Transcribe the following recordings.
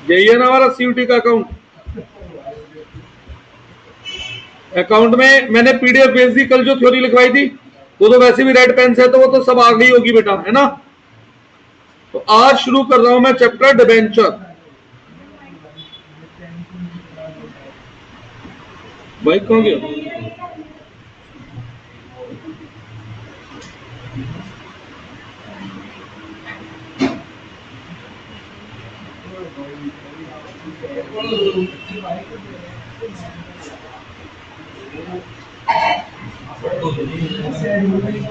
यही है ना हमारा सीयूटी का अकाउंट। अकाउंट में मैंने पीडीएफ भेज दी, कल जो थ्योरी लिखवाई थी वो तो वैसे भी रेड पेन से, तो वो तो सब आ गई होगी बेटा, है ना। तो आज शुरू कर रहा हूं मैं चैप्टर डिबेंचर। भाई कौन गया?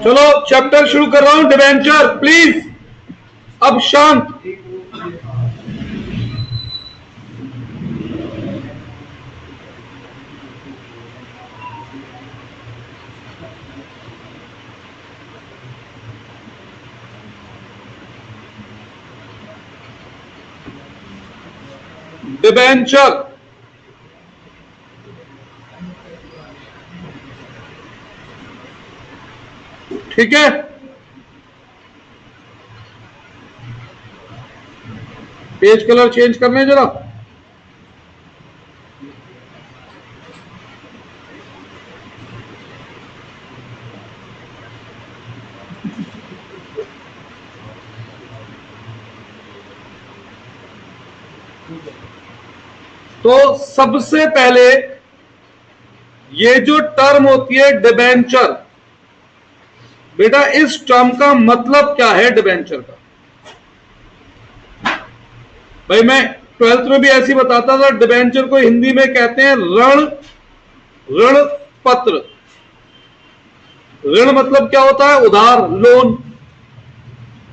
चलो चैप्टर शुरू कर रहा हूं डिबेंचर, प्लीज अब शांत। डिबेंचर ठीक है, पेज कलर चेंज करने जरा। तो सबसे पहले ये जो टर्म होती है डिबेंचर, बेटा इस टर्म का मतलब क्या है डिबेंचर का? भाई मैं 12th में भी ऐसी बताता था, डिबेंचर को हिंदी में कहते हैं ऋण पत्र। ऋण मतलब क्या होता है? उधार, लोन।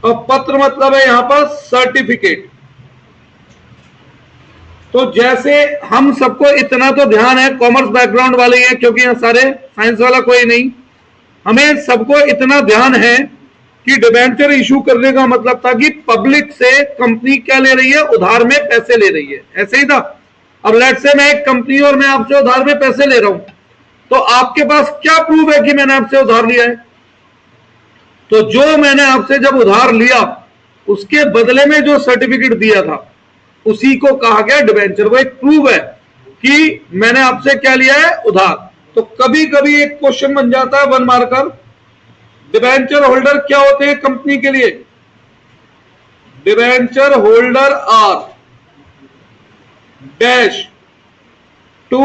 और पत्र मतलब है यहां पर सर्टिफिकेट। तो जैसे हम सबको इतना तो ध्यान है, कॉमर्स बैकग्राउंड वाले ही हैं क्योंकि यहां सारे साइंस वाला कोई नहीं, हमें सबको इतना ध्यान है कि डिबेंचर इशू करने का मतलब था कि पब्लिक से कंपनी क्या ले रही है? उधार में पैसे ले रही है, ऐसे ही था। अब लेट से मैं एक कंपनी और मैं आपसे उधार में पैसे ले रहा हूं, तो आपके पास क्या प्रूफ है कि मैंने आपसे उधार लिया है? तो जो मैंने आपसे जब उधार लिया उसके बदले में जो सर्टिफिकेट दिया था उसी को कहा गया डिबेंचर। वो एक प्रूफ है कि मैंने आपसे क्या लिया है? उधार। तो कभी कभी एक क्वेश्चन बन जाता है 1 मार्कर, डिबेंचर होल्डर क्या होते हैं कंपनी के लिए? Debenture holder are dash to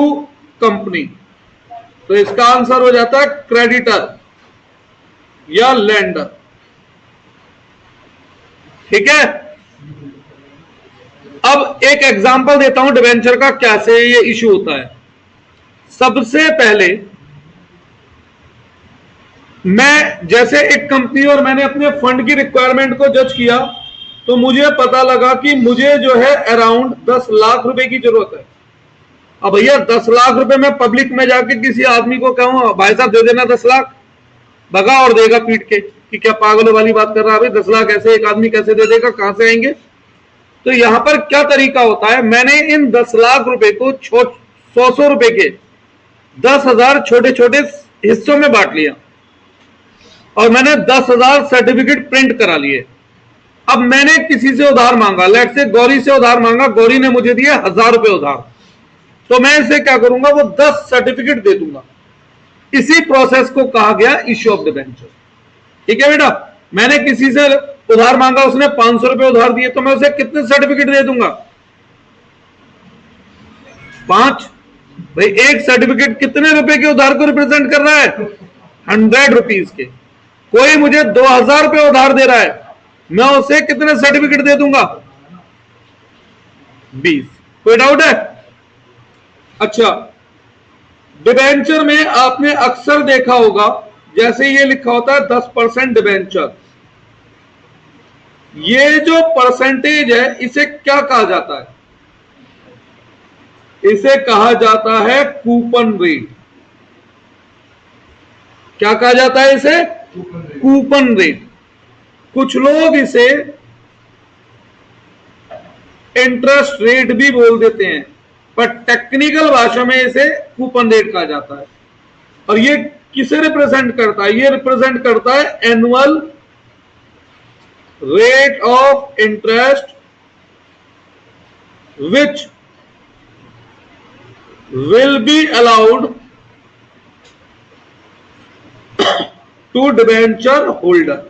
company. तो इसका आंसर हो जाता है क्रेडिटर या लेंडर। ठीक है, अब एक एग्जांपल देता हूं डिबेंचर का, कैसे ये इशू होता है। सबसे पहले मैं जैसे एक कंपनी और मैंने अपने फंड की रिक्वायरमेंट को जज किया, तो मुझे पता लगा कि मुझे जो है अराउंड 10 लाख रुपए की जरूरत है। अब भैया 10 लाख रुपए मैं पब्लिक में जाके किसी आदमी को कहूं भाई साहब दे देना 10 लाख, भगा और देगा पीट के कि क्या पागलों वाली बात कर रहा है भाई, 10 लाख ऐसे एक आदमी कैसे दे देगा, कहां से आएंगे? तो यहां पर क्या तरीका होता है, मैंने इन 10 लाख रुपए को 100 रुपए के 10,000 छोटे छोटे हिस्सों में बांट लिया और मैंने 10,000 सर्टिफिकेट प्रिंट करा लिए। अब मैंने किसी से उधार मांगा, लेट से गौरी से उधार मांगा, गौरी ने मुझे दिए 1,000 रुपए उधार, तो मैं इसे क्या करूंगा? वो 10 सर्टिफिकेट दे दूंगा। इसी प्रोसेस को कहा गया इश्यू ऑफ डिबेंचर। ठीक है बेटा, मैंने किसी से उधार मांगा, उसने 500 रुपए उधार दिए, तो मैं उसे कितने सर्टिफिकेट दे दूंगा? 5। भाई एक सर्टिफिकेट कितने रुपए के उधार को रिप्रेजेंट कर रहा है? 100 रुपीज के। कोई मुझे 2,000 रुपए उधार दे रहा है, मैं उसे कितने सर्टिफिकेट दे दूंगा? 20। कोई डाउट है? अच्छा, डिबेंचर में आपने अक्सर देखा होगा जैसे ये लिखा होता है 10% डिबेंचर, ये जो परसेंटेज है इसे क्या कहा जाता है? इसे कहा जाता है कूपन रेट। क्या कहा जाता है इसे? Coupon rate. कुछ लोग इसे इंटरेस्ट रेट भी बोल देते हैं, पर टेक्निकल भाषा में इसे कूपन रेट कहा जाता है। और ये किसे रिप्रेजेंट करता है? ये रिप्रेजेंट करता है annual rate of interest which will be allowed to debenture holder।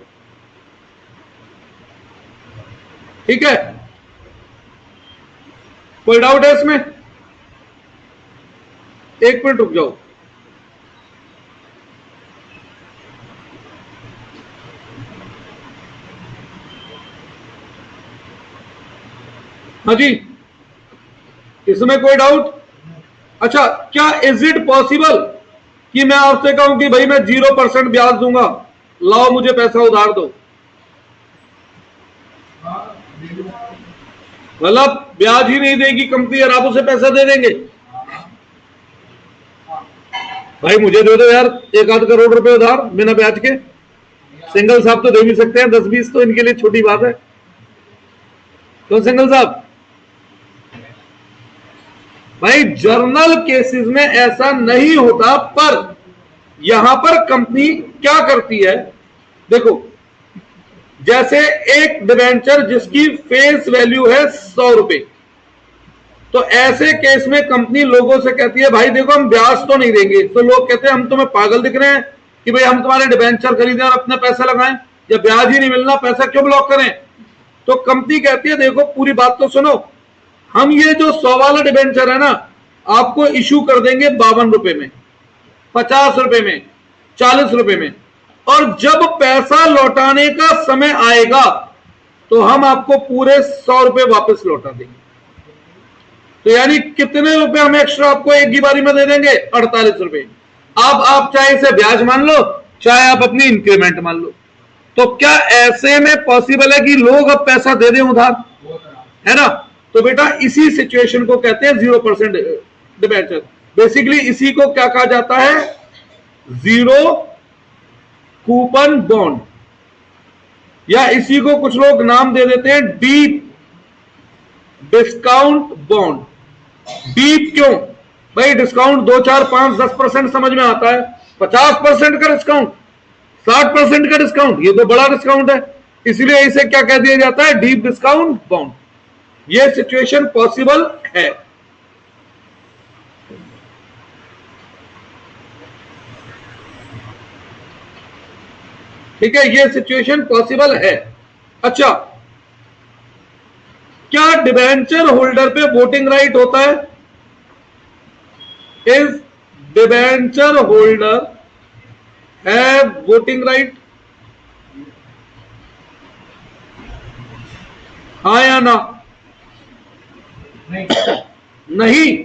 ठीक है, कोई डाउट है इसमें? एक मिनट रुक जाओ। हाँ जी, इसमें कोई डाउट? अच्छा, क्या इज इट पॉसिबल कि मैं आपसे कहूं कि भाई मैं 0% ब्याज दूंगा, लाओ मुझे पैसा उधार दो? मतलब ब्याज ही नहीं देगी कंपनी और आप उसे पैसा दे देंगे? भाई मुझे दे दो यार 1-8 करोड़ रुपए उधार बिना ब्याज के। सिंगल साहब तो दे भी सकते हैं, 10-20 तो इनके लिए छोटी बात है। तो सिंगल साहब, भाई जर्नल केसेस में ऐसा नहीं होता, पर यहां पर कंपनी क्या करती है, देखो, जैसे एक डिबेंचर जिसकी फेस वैल्यू है 100 रुपए, तो ऐसे केस में कंपनी लोगों से कहती है भाई देखो हम ब्याज तो नहीं देंगे। तो लोग कहते हैं हम तुम्हें पागल दिख रहे हैं कि भाई हम तुम्हारे डिबेंचर खरीदें और अपने पैसा लगाएं, जब ब्याज ही नहीं मिलना पैसा क्यों ब्लॉक करें? तो कंपनी कहती है देखो पूरी बात तो सुनो, हम ये जो 100 वाला डिबेंचर है ना, आपको इशू कर देंगे 52 रुपए में, 50 रुपए में, 40 रुपए में, और जब पैसा लौटाने का समय आएगा तो हम आपको पूरे 100 रुपए वापस लौटा देंगे। तो यानी कितने रुपए हम एक्स्ट्रा आपको एक ही बारी में दे देंगे? 48 रुपए। अब आप चाहे इसे ब्याज मान लो, चाहे आप अपनी इंक्रीमेंट मान लो। तो क्या ऐसे में पॉसिबल है कि लोग अब पैसा दे दें उधार? है ना? तो बेटा इसी सिचुएशन को कहते हैं 0% डिबेंचर। बेसिकली इसी को क्या कहा जाता है? जीरो कूपन बॉन्ड, या इसी को कुछ लोग नाम दे देते हैं डीप डिस्काउंट बॉन्ड। डीप क्यों? भाई डिस्काउंट 2, 4, 5, 10% समझ में आता है, 50% का डिस्काउंट, 60% का डिस्काउंट, ये तो बड़ा डिस्काउंट है, इसलिए इसे क्या कह दिया जाता है? Deep discount bond. ये सिचुएशन पॉसिबल है। ठीक है, ये सिचुएशन पॉसिबल है। अच्छा, क्या डिबेंचर होल्डर पे वोटिंग राइट होता है? Is debenture holder have voting right? हाँ या ना? नहीं।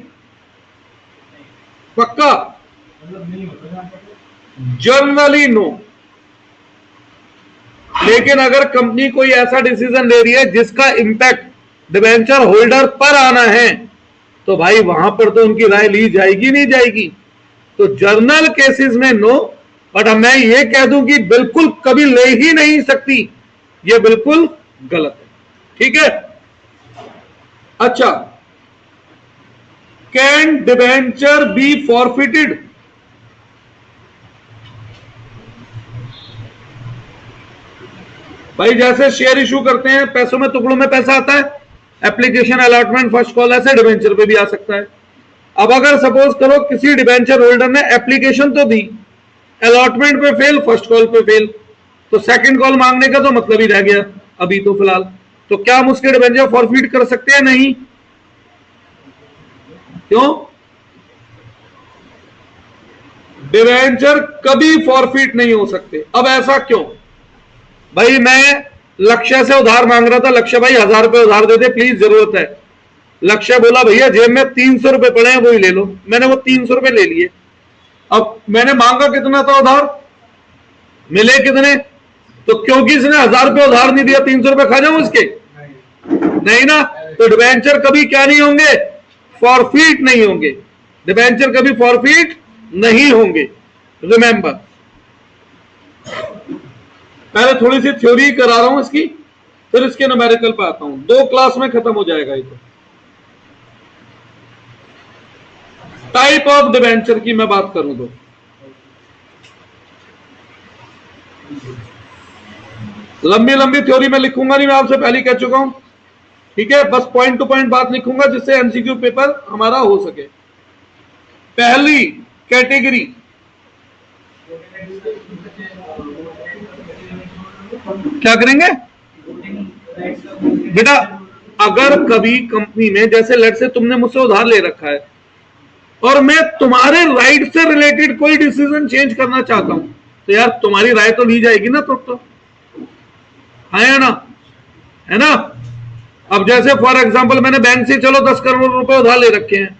पक्का? Generally no. लेकिन अगर कंपनी कोई ऐसा डिसीजन ले रही है जिसका इंपैक्ट डिबेंचर होल्डर पर आना है, तो भाई वहां पर तो उनकी राय ली जाएगी नहीं जाएगी। तो जर्नल केसेस में नो, बट मैं ये कह दूं कि बिल्कुल कभी ले ही नहीं सकती, ये बिल्कुल गलत है। ठीक है? अच्छा, कैन डिबेंचर बी फॉरफिटेड? भाई जैसे शेयर इशू करते हैं, पैसों में टुकड़ों में पैसा आता है, एप्लीकेशन, अलॉटमेंट, फर्स्ट कॉल, ऐसे डिबेंचर पे भी आ सकता है। अब अगर सपोज करो किसी डिबेंचर होल्डर ने एप्लीकेशन तो दी, अलॉटमेंट पे फेल, फर्स्ट कॉल पे फेल, तो सेकंड कॉल मांगने का तो मतलब ही रह गया अभी तो फिलहाल। तो क्या हम उसके डिबेंचर फॉरफिट कर सकते हैं? नहीं। क्यों? डिबेंचर कभी फॉरफिट नहीं हो सकते। अब ऐसा क्यों? भाई मैं लक्ष्य से उधार मांग रहा था, लक्ष्य भाई 1000 रुपए उधार दे दे प्लीज, जरूरत है। लक्ष्य बोला भैया जेब में 300 रुपए पड़े हैं, वही ले लो। मैंने वो 300 रुपए ले लिए। अब मैंने मांगा कितना था उधार, मिले कितने? तो क्योंकि इसने 1000 रुपए उधार नहीं दिया, 300 रुपए खा जाऊं इसके? नहीं ना। तो डिबेंचर कभी क्या नहीं होंगे? फॉरफिट नहीं होंगे। डिबेंचर कभी फॉरफिट नहीं होंगे, रिमेंबर। पहले थोड़ी सी थ्योरी करा रहा हूं इसकी, फिर इसके न्यूमेरिकल पे आता हूं। 2 क्लास में खत्म हो जाएगा ये। तो टाइप ऑफ डिबेंचर की मैं बात करूं तो लंबी लंबी थ्योरी में लिखूंगा नहीं, मैं आपसे पहले ही कह चुका हूं, ठीक है। बस पॉइंट टू पॉइंट बात लिखूंगा जिससे एमसीक्यू पेपर हमारा हो सके। पहली कैटेगरी, क्या करेंगे बेटा, अगर कभी कंपनी में, जैसे लेट से तुमने मुझसे उधार ले रखा है और मैं तुम्हारे राइट से रिलेटेड कोई डिसीजन चेंज करना चाहता हूं, तो यार तुम्हारी राय तो ली जाएगी ना, तो है ना, है ना। अब जैसे फॉर एग्जांपल मैंने बैंक से चलो 10 करोड़ रुपए उधार ले रखे हैं,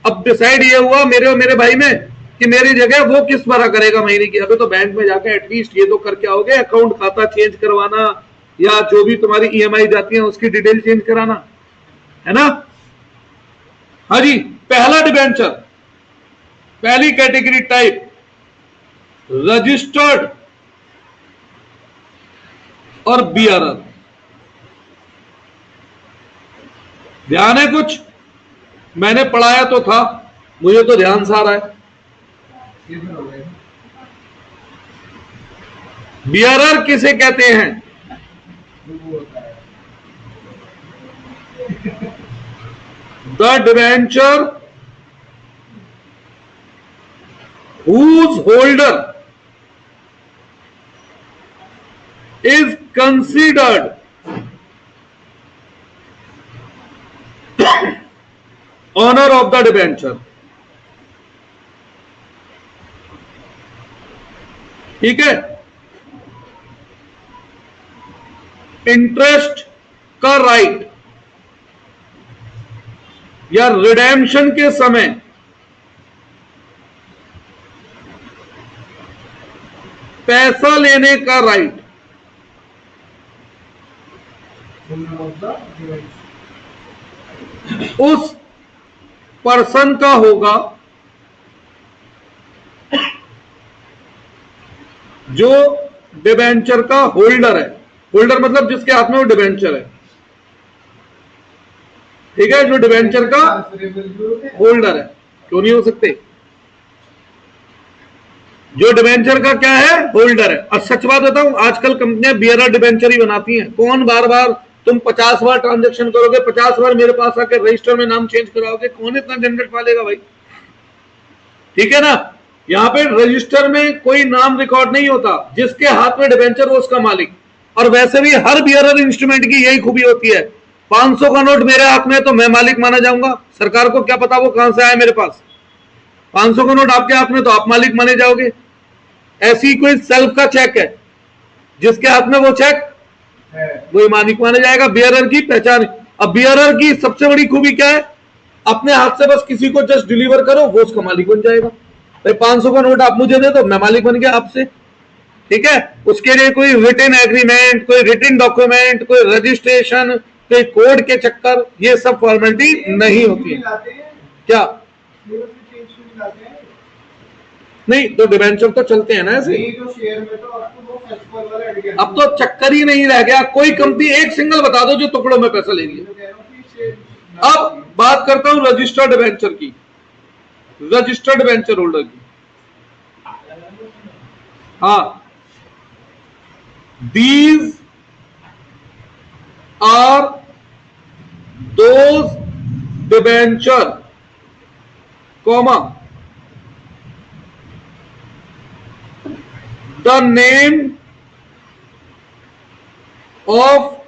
अब डिसाइड ये हुआ मेरे और मेरे भाई में कि मेरी जगह वो किस्त भरा करेगा महीने की। अबे तो बैंक में जाकर एटलीस्ट ये तो करके आओगे, अकाउंट खाता चेंज करवाना या जो भी तुम्हारी ईएमआई जाती है उसकी डिटेल चेंज कराना, है ना। हाँ जी, पहला डिबेंचर, पहली कैटेगरी टाइप, रजिस्टर्ड और बीआरआर। ध्यान है कुछ, मैंने पढ़ाया तो था, मुझे तो ध्यान से आ रहा है। बीआरआर किसे कहते हैं? The debenture whose holder is considered owner of the debenture। ठीक है, इंटरेस्ट का राइट या रिडेम्पशन के समय पैसा लेने का राइट उस पर्सन का होगा जो डिबेंचर का होल्डर है। होल्डर मतलब जिसके हाथ में वो डिबेंचर है, ठीक है, जो डिबेंचर का होल्डर है। क्यों नहीं हो सकते? जो डिबेंचर का क्या है? होल्डर है। और सच बात बताऊं, आजकल कंपनियां बीआरआर डिबेंचर ही बनाती हैं। कौन बार बार, तुम 50 बार ट्रांजेक्शन करोगे, 50 बार मेरे पास आकर रजिस्टर में नाम चेंज कराओगे, कौन इतना झंझट पालेगा भाई? ठीक है ना। यहां पे रजिस्टर में कोई नाम रिकॉर्ड नहीं होता, जिसके हाथ में डिबेंचर वो उसका मालिक। और वैसे भी हर बीआरआर इंस्ट्रूमेंट की यही खूबी होती है, 500 का नोट मेरे हाथ में तो मैं मालिक माना जाऊंगा, सरकार को क्या पता वो कहां से आया मेरे पास। 500 का नोट आपके हाथ में तो आप मालिक माने जाओगे। ऐसी कोई सेल्फ का चेक है, जिसके हाथ में वो चेक वही मालिक माना जाएगा। बीआरआर की पहचान। अब बीआरआर की सबसे बड़ी खूबी क्या है? अपने हाथ से बस किसी को जस्ट डिलीवर करो, वो उसका मालिक बन जाएगा। भाई 500 का नोट आप मुझे दे दो, मैं मालिक बन गया आपसे, ठीक है। उसके लिए कोई रिटन एग्रीमेंट, कोई रिटन डॉक्यूमेंट, कोई रजिस्ट्रेशन, कोई कोड के चक्कर, ये सब फॉर्मेलिटी नहीं होती है। क्या नहीं, तो डिबेंचर तो चलते हैं ना ऐसे। अब तो चक्कर ही नहीं रह गया। कोई कंपनी एक सिंगल बता दो जो टुकड़ों में पैसा ले रही। अब बात करता हूं रजिस्टर्ड डिबेंचर की, रजिस्टर्ड डिबेंचर होल्डर की। हाँ, these are those debenture, comma, the name of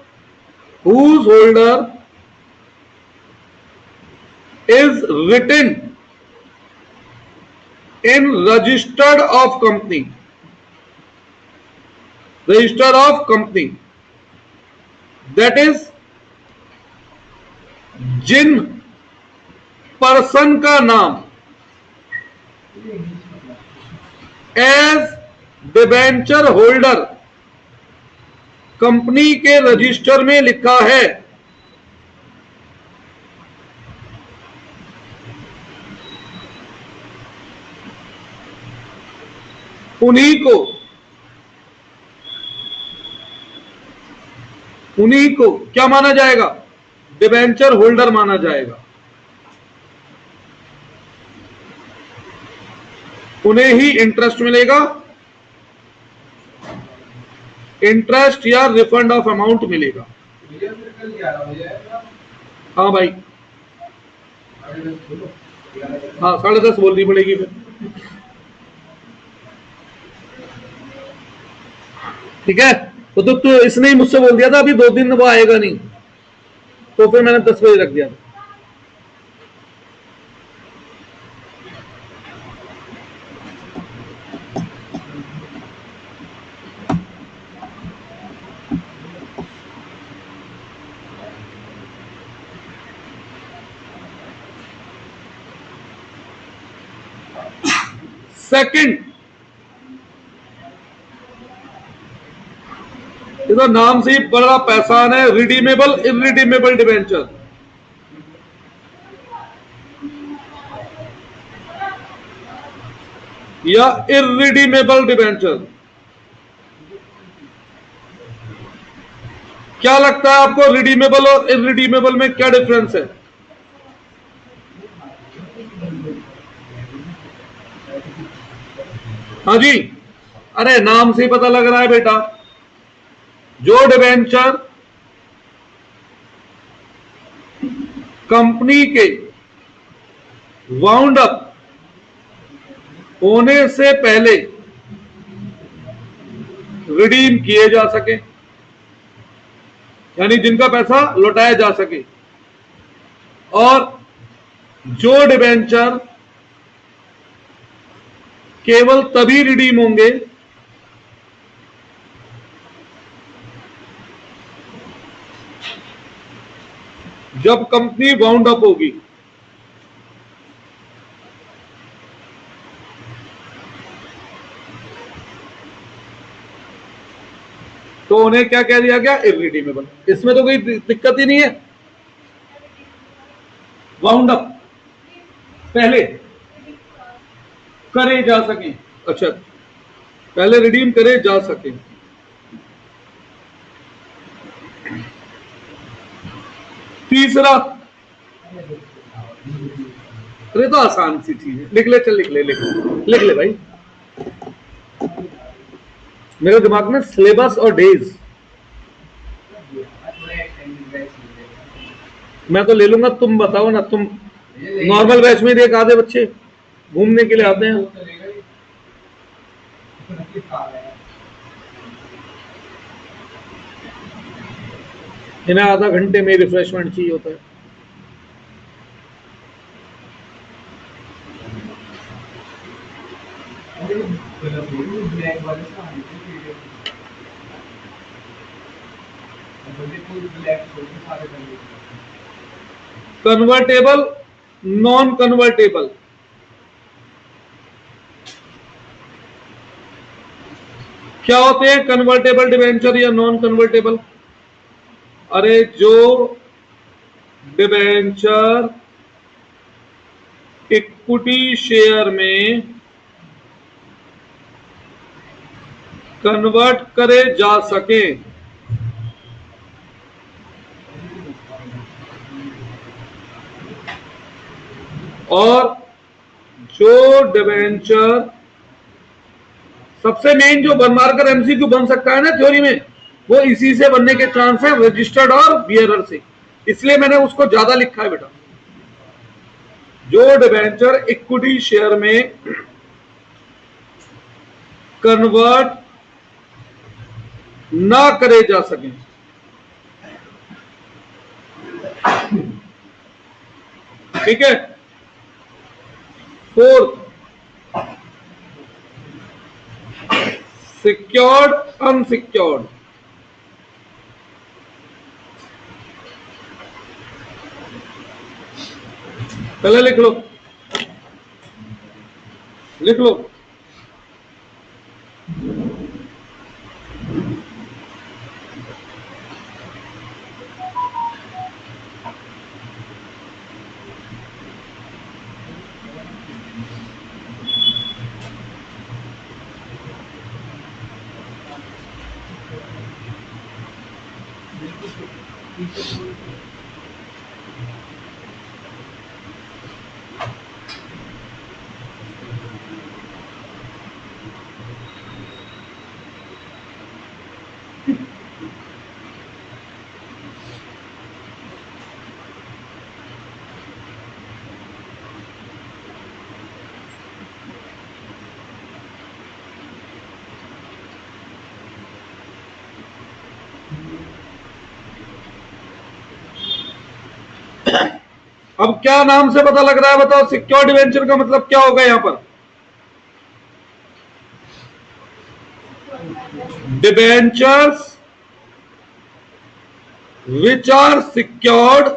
whose holder is written in register of company, register of company, that is जिन पर्सन का नाम एज डिबेंचर होल्डर कंपनी के register में लिखा है, उन्हीं को क्या माना जाएगा? डिबेंचर होल्डर माना जाएगा। उन्हें ही इंटरेस्ट मिलेगा इंटरेस्ट या रिफंड ऑफ अमाउंट मिलेगा। हाँ भाई, हाँ 10:30 बोलनी पड़ेगी फिर। ठीक है, तो इसने ही मुझसे बोल दिया था अभी 2 दिन वो आएगा नहीं, तो फिर मैंने 10 बजे रख दिया। सेकंड, तो नाम से ही बड़ा पहचान है, रिडीमेबल इरिडीमेबल डिबेंचर। या इरिडीमेबल डिबेंचर, क्या लगता है आपको रिडीमेबल और इरिडीमेबल में क्या डिफरेंस है? हाँ जी, अरे नाम से ही पता लग रहा है बेटा, जो डिबेंचर कंपनी के वाउंड अप होने से पहले रिडीम किए जा सके, यानी जिनका पैसा लौटाया जा सके, और जो डिबेंचर केवल तभी रिडीम होंगे जब कंपनी वाउंड अप होगी। तो उन्हें क्या कह दिया गया? इरिडीमेबल। इसमें तो कोई दिक्कत ही नहीं है, वाउंड अप पहले करे जा सके, अच्छा पहले रिडीम करे जा सके। तीसरा, अरे तो आसान सी चीज है, लिख ले, चल लिख ले भाई, मेरे दिमाग में सिलेबस और डेज, मैं तो ले लूंगा, तुम बताओ ना। तुम नॉर्मल बैच में देख आधे बच्चे घूमने के लिए आते हैं, इन्हें आधा घंटे में रिफ्रेशमेंट चाहिए होता है। कन्वर्टेबल, नॉन कन्वर्टेबल, क्या होते हैं कन्वर्टेबल डिबेंचर या नॉन कन्वर्टेबल? अरे जो डिबेंचर इक्विटी शेयर में कन्वर्ट करे जा सके, और जो डिबेंचर, सबसे मेन जो बन मार्कर एमसीक्यू बन सकता है ना थ्योरी में, वो इसी से बनने के चांस है, रजिस्टर्ड और बियरर से, इसलिए मैंने उसको ज्यादा लिखा है बेटा। जो डिबेंचर इक्विटी शेयर में कन्वर्ट ना करे जा सके, ठीक है। फोर्थ, सिक्योर्ड अनसिक्योर्ड, पहले लिख लो, लिख लो। अब क्या नाम से पता लग रहा है बताओ, सिक्योर्ड डिवेंचर का मतलब क्या होगा यहां पर? Debentures which are secured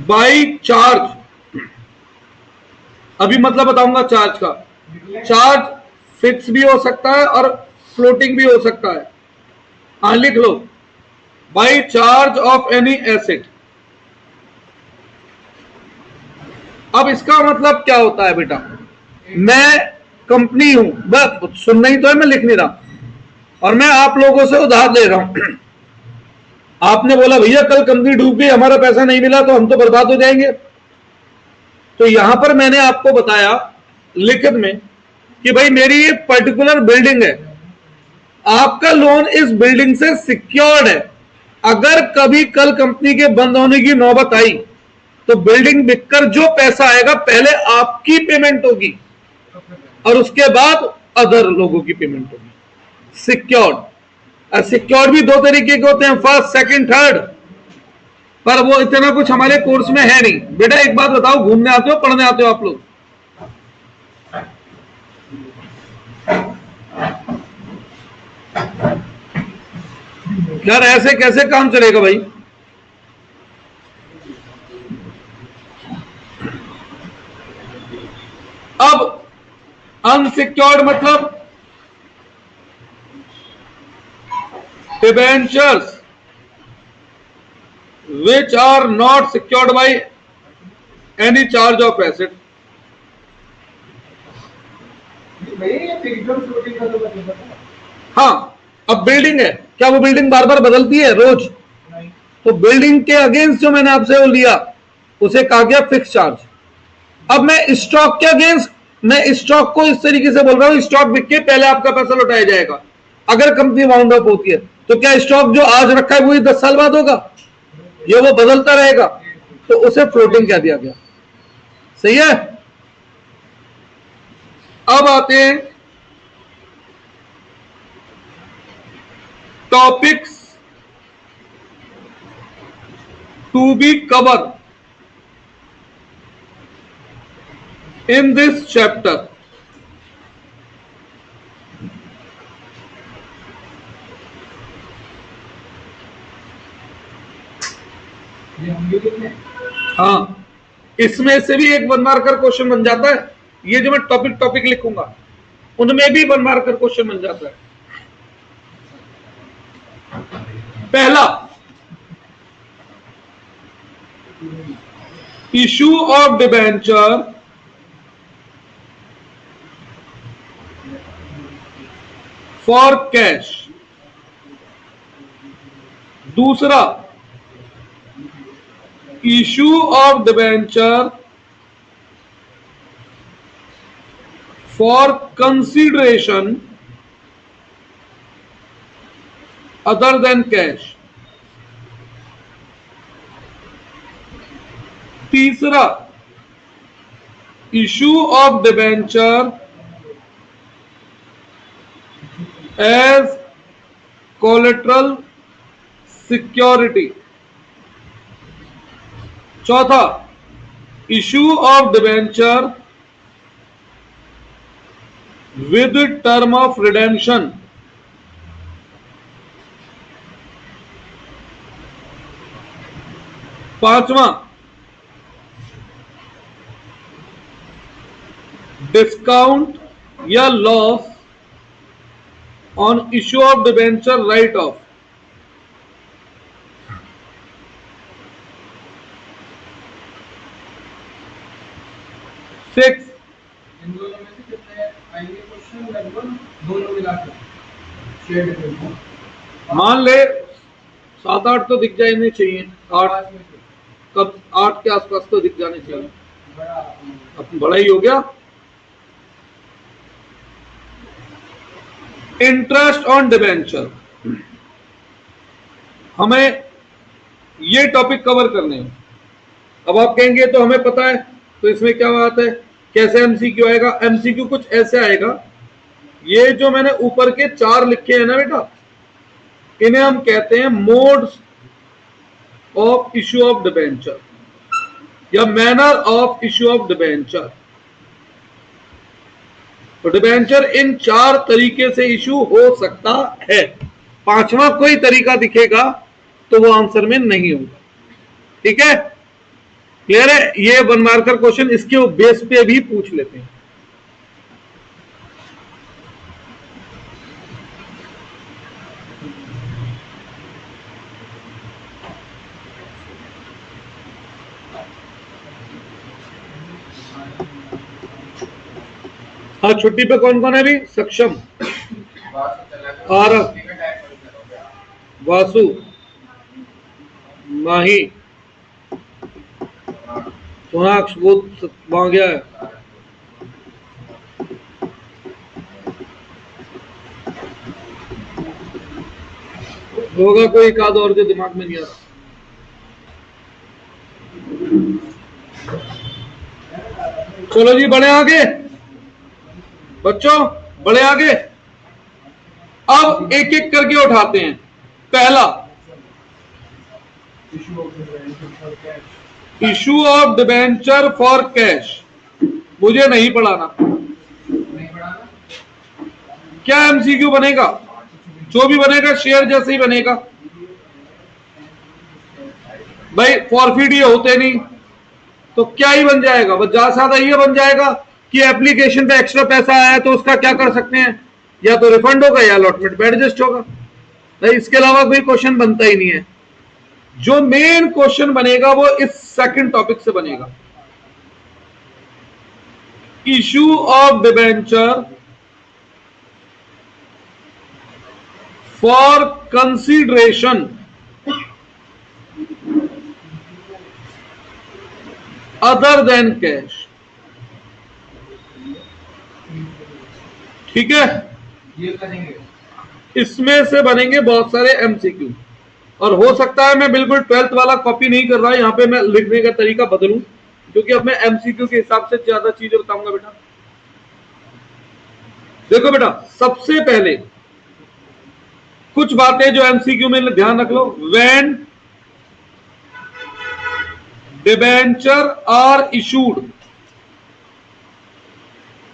by charge. अभी मतलब बताऊंगा चार्ज का। चार्ज फिक्स भी हो सकता है और फ्लोटिंग भी हो सकता है। हाँ लिख लो, by charge of any asset. अब इसका मतलब क्या होता है बेटा, मैं कंपनी हूं, बस सुनना ही तो है, मैं लिख नहीं रहा, और मैं आप लोगों से उधार ले रहा हूं। आपने बोला भैया कल कंपनी डूब गई, हमारा पैसा नहीं मिला तो हम तो बर्बाद हो जाएंगे। तो यहां पर मैंने आपको बताया लिखित में कि भाई मेरी ये पर्टिकुलर बिल्डिंग है, आपका लोन इस बिल्डिंग से सिक्योर्ड है। अगर कभी कल कंपनी के बंद होने की नौबत आई तो बिल्डिंग बिककर जो पैसा आएगा पहले आपकी पेमेंट होगी और उसके बाद अदर लोगों की पेमेंट होगी। सिक्योर्ड। सिक्योर्ड भी दो तरीके के होते हैं, फर्स्ट, सेकंड, थर्ड, पर वो इतना कुछ हमारे कोर्स में है नहीं। बेटा एक बात बताओ, घूमने आते हो पढ़ने आते हो आप लोग? यार ऐसे कैसे काम चलेगा भाई? अब अनसिक्योर्ड मतलब debentures which are not secured by any charge of asset। हाँ, अब बिल्डिंग है, क्या वो बिल्डिंग बार बार बदलती है रोज? तो बिल्डिंग के अगेंस्ट जो मैंने आपसे वो लिया उसे कहा गया फिक्स चार्ज। अब मैं स्टॉक के अगेंस्ट, मैं स्टॉक को इस तरीके से बोल रहा हूं, स्टॉक बिक के पहले आपका पैसा लौटाया जाएगा। अगर कंपनी वाउंड अप होती है तो क्या स्टॉक जो आज रखा है वही 10 साल बाद होगा? ये वो बदलता रहेगा, तो उसे फ्लोटिंग कह दिया गया। सही है। अब आते हैं topics to be covered in this chapter. हाँ, इसमें से भी एक 1 मार्कर क्वेश्चन बन जाता है। ये जो मैं टॉपिक लिखूंगा उनमें भी 1 मार्कर क्वेश्चन बन जाता है। पहला, issue of debenture for cash. दूसरा, issue of debenture for consideration other than cash। तीसरा, issue of debenture as collateral security। चौथा, issue of debenture with term of redemption. पांचवा, डिस्काउंट या loss on issue of debenture right of. 6, इन दोनों में से कितने आएंगे क्वेश्चन? लगभग दोनों मिलाकर शेयर डिफरेंस। मान ले 7-8 तो दिख जाने चाहिए। 8 कब 8 के आसपास तो दिख जाने चाहिए। अब बड़ा ही हो गया। इंटरेस्ट ऑन डिबेंचर, हमें ये टॉपिक कवर करने हैं। अब आप कहेंगे तो हमें पता है, तो इसमें क्या बात है, कैसे एमसीक्यू आएगा? एमसीक्यू कुछ ऐसे आएगा, ये जो मैंने ऊपर के 4 लिखे हैं ना बेटा, इन्हें हम कहते हैं modes of issue of debenture या manner of issue of debenture. तो डिबेंचर इन 4 तरीके से इश्यू हो सकता है, 5वां कोई तरीका दिखेगा तो वो आंसर में नहीं होगा। ठीक है, क्लियर है? ये 1 मार्कर क्वेश्चन इसके बेस पे भी पूछ लेते हैं। हाँ, छुट्टी पे कौन कौन है अभी? सक्षम, आरव, वासु, माही, सोनाक्ष, वो वहां गया है। होगा कोई एक आध और जो दिमाग में नहीं आ रहा। चलो जी, बढ़े आगे बच्चों, बढ़े आगे। अब एक एक करके उठाते हैं। पहला, issue of debenture for cash. मुझे नहीं पढ़ाना। क्या एमसीक्यू बनेगा? जो भी बनेगा शेयर जैसे ही बनेगा भाई। फॉरफिट ये होते नहीं तो क्या ही बन जाएगा? बस ज्यादा ज्यादा ये बन जाएगा कि एप्लीकेशन पे एक्स्ट्रा पैसा आया तो उसका क्या कर सकते हैं, या तो रिफंड होगा या अलॉटमेंट पे एडजस्ट होगा भाई। इसके अलावा कोई क्वेश्चन बनता ही नहीं है। जो मेन क्वेश्चन बनेगा वो इस सेकंड टॉपिक से बनेगा। Issue of debenture for consideration other than cash. ठीक है, ये करेंगे। इसमें से बनेंगे बहुत सारे एमसीक्यू। और हो सकता है मैं बिल्कुल 12th वाला कॉपी नहीं कर रहा, यहां पे मैं लिखने का तरीका बदलूं, क्योंकि अब मैं एमसीक्यू के हिसाब से ज्यादा चीजें बताऊंगा बेटा। देखो बेटा, सबसे पहले कुछ बातें जो एमसीक्यू में ध्यान रख लो। When debenture are issued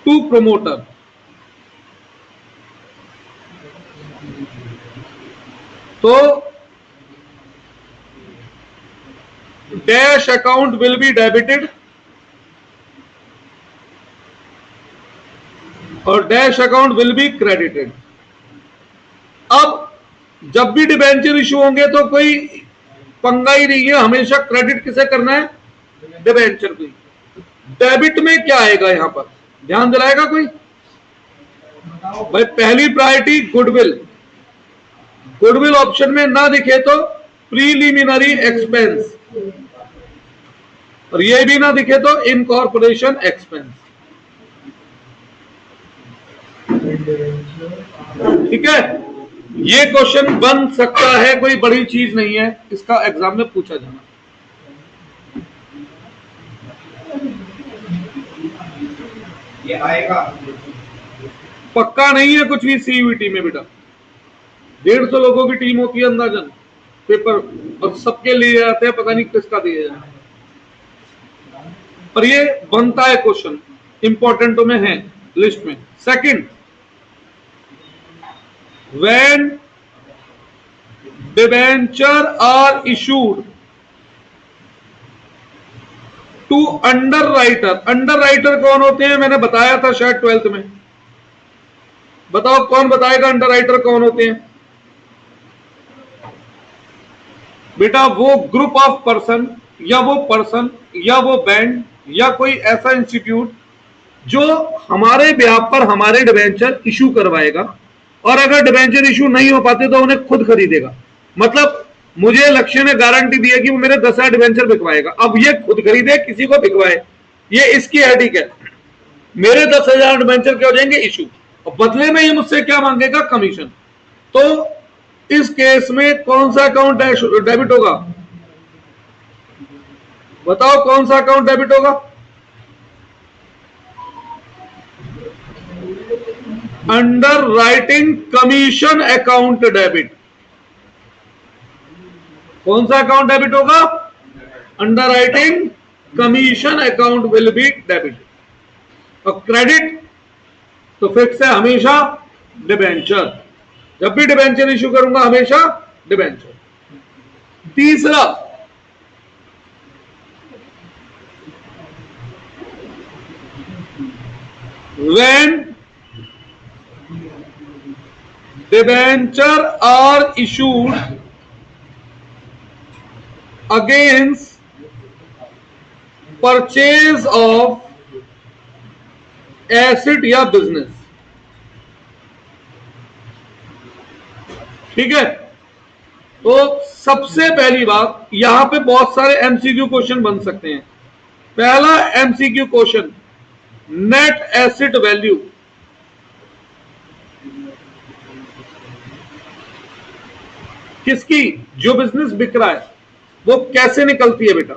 to promoter, तो dash account will be debited और dash account will be credited. अब जब भी डिबेंचर इशू होंगे तो कोई पंगा ही नहीं है, हमेशा क्रेडिट किसे करना है? डिबेंचर को। डेबिट में क्या आएगा यहां पर? ध्यान दिलाएगा कोई भाई? पहली प्रायोरिटी गुडविल। गुडविल ऑप्शन में ना दिखे तो प्रीलिमिनरी एक्सपेंस, और ये भी ना दिखे तो इनकॉर्पोरेशन एक्सपेंस। ठीक है, ये क्वेश्चन बन सकता है, कोई बड़ी चीज नहीं है, इसका एग्जाम में पूछा जाना। ये आएगा, पक्का नहीं है कुछ भी सीयूईटी में बेटा। 150 लोगों की टीम होती है अंदाजन पेपर, और सबके लिए आते हैं, पता नहीं किसका दिया जाए, पर ये बनता है क्वेश्चन, इंपॉर्टेंटों में है लिस्ट में। Second, when debenture are issued to underwriter. Underwriter कौन होते हैं? मैंने बताया था शायद 12th में। बताओ कौन बताएगा अंडर राइटर कौन होते हैं? बेटा वो ग्रुप ऑफ पर्सन, या वो पर्सन, या वो बैंक, या कोई ऐसा इंस्टीट्यूट जो हमारे ब्याह पर हमारे डिबेंचर इशू करवाएगा, और अगर डिबेंचर इशू नहीं हो पाते तो उन्हें खुद खरीदेगा। मतलब मुझे लक्ष्य ने गारंटी दी है कि वो मेरे 10,000 डिबेंचर बिकवाएगा, अब ये खुद खरीदे किसी को बिकवाए, ये इसकी हेडिक है। मेरे 10,000 डिबेंचर क्या हो जाएंगे? इशू, और बदले में ये मुझसे क्या मांगेगा? कमीशन। तो इस केस में कौन सा अकाउंट डेबिट होगा? बताओ कौन सा अकाउंट डेबिट होगा? Under writing commission account debit. कौन सा अकाउंट डेबिट होगा? Underwriting commission account will B debit. और क्रेडिट तो फिक्स है हमेशा डिबेंचर, जब भी डिबेंचर इश्यू करूंगा हमेशा डिबेंचर। तीसरा, when debenture are issued against purchase of asset या बिजनेस। ठीक है, तो सबसे पहली बात, यहां पे बहुत सारे एमसीक्यू क्वेश्चन बन सकते हैं। पहला MCQ question, net asset value किसकी? जो बिजनेस बिक रहा है वो कैसे निकलती है बेटा?